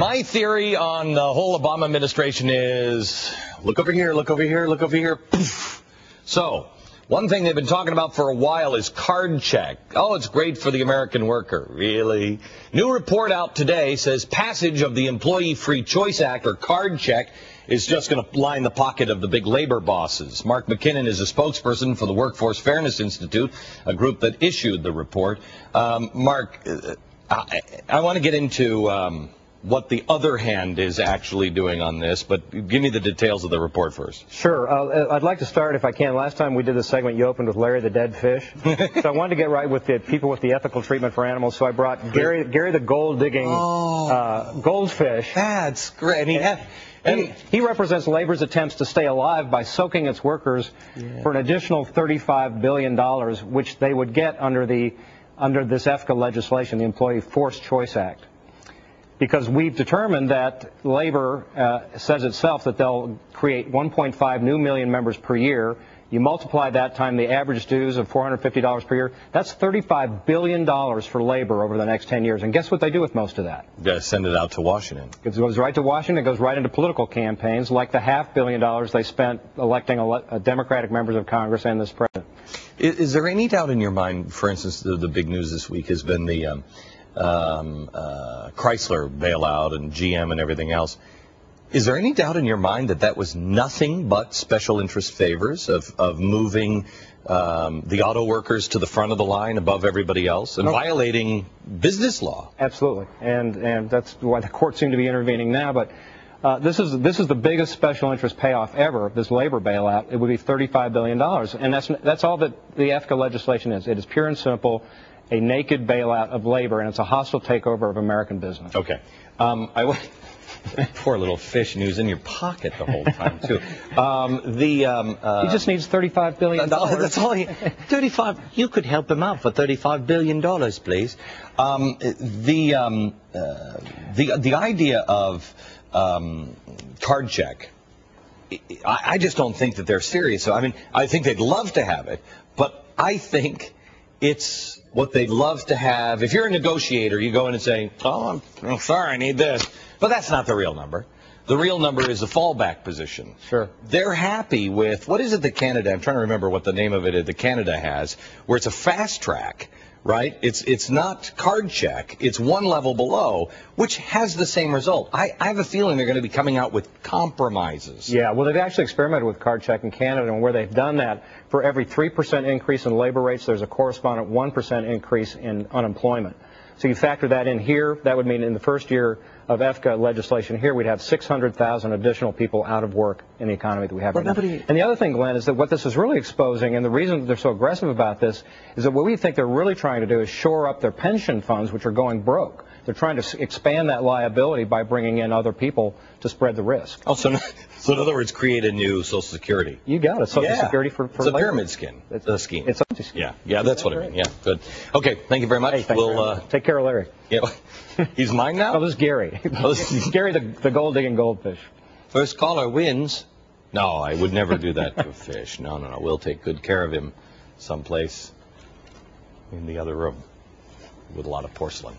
My theory on the whole Obama administration is look over here, look over here, look over here. Poof. So, one thing they've been talking about for a while is card check. Oh, it's great for the American worker. Really? New report out today says passage of the Employee Free Choice Act, or card check, is just going to line the pocket of the big labor bosses. Mark McKinnon is a spokesperson for the Workforce Fairness Institute, a group that issued the report. Mark, I want to get into what the other hand is actually doing on this, but give me the details of the report first. Sure. I'd like to start, if I can. Last time we did this segment, you opened with Larry the Dead Fish. So I wanted to get right with the people with the ethical treatment for animals, so I brought Gary the gold-digging goldfish. That's great. And he represents labor's attempts to stay alive by soaking its workers for an additional $35 billion, which they would get under this EFCA legislation, the Employee Forced Choice Act. Because we've determined that labor says itself that they'll create 1.5 new million members per year. You multiply that time the average dues of $450 per year, that's $35 billion for labor over the next 10 years. And guess what they do with most of that? Send it out to Washington. It goes right to Washington. It goes right into political campaigns, like the $500 million they spent electing Democratic members of Congress and this president. Is there any doubt in your mind, for instance, the big news this week has been the Chrysler bailout and GM and everything else. Is there any doubt in your mind that that was nothing but special interest favors of moving the auto workers to the front of the line above everybody else and violating business law? Absolutely, and that's why the courts seem to be intervening now. But this is the biggest special interest payoff ever, this labor bailout. It would be $35 billion, and that's all that the EFCA legislation is. It is pure and simple a naked bailout of labor, and it's a hostile takeover of American business. Okay. Poor little fish, and he was in your pocket the whole time, too. He just needs $35 billion. That's all he... 35... You could help him out for $35 billion, please. The idea of card check, I just don't think that they're serious. I mean, I think they'd love to have it, but I think it's what they'd love to have. If you're a negotiator, you go in and say, oh, I'm sorry, I need this. But that's not the real number. The real number is the fallback position. Sure. They're happy with, what is it that Canada, I'm trying to remember what the name of it is, that Canada has, where it's a fast track, right? It's not card check. It's one level below, which has the same result. I have a feeling they're going to be coming out with compromises. Yeah, well, they've actually experimented with card check in Canada, and where they've done that, for every 3% increase in labor rates, there's a correspondent 1% increase in unemployment. So you factor that in here, that would mean in the first year of EFCA legislation here, we'd have 600,000 additional people out of work in the economy that we have right now. And the other thing, Glenn, is that what this is really exposing, and the reason they're so aggressive about this, is that what we think they're really trying to do is shore up their pension funds, which are going broke. They're trying to expand that liability by bringing in other people to spread the risk. Oh, so in other words, create a new Social Security. You got it. Social Security for it's a pyramid scheme. It's a scheme. It's a scheme. Yeah, that's what I mean. Yeah, good. Okay, thank you very much. Hey, we'll take care of Larry. Yeah, he's mine now. Oh, this is Gary. Gary, the gold-digging goldfish. First caller wins. No, I would never do that to a fish. No. We'll take good care of him someplace in the other room with a lot of porcelain.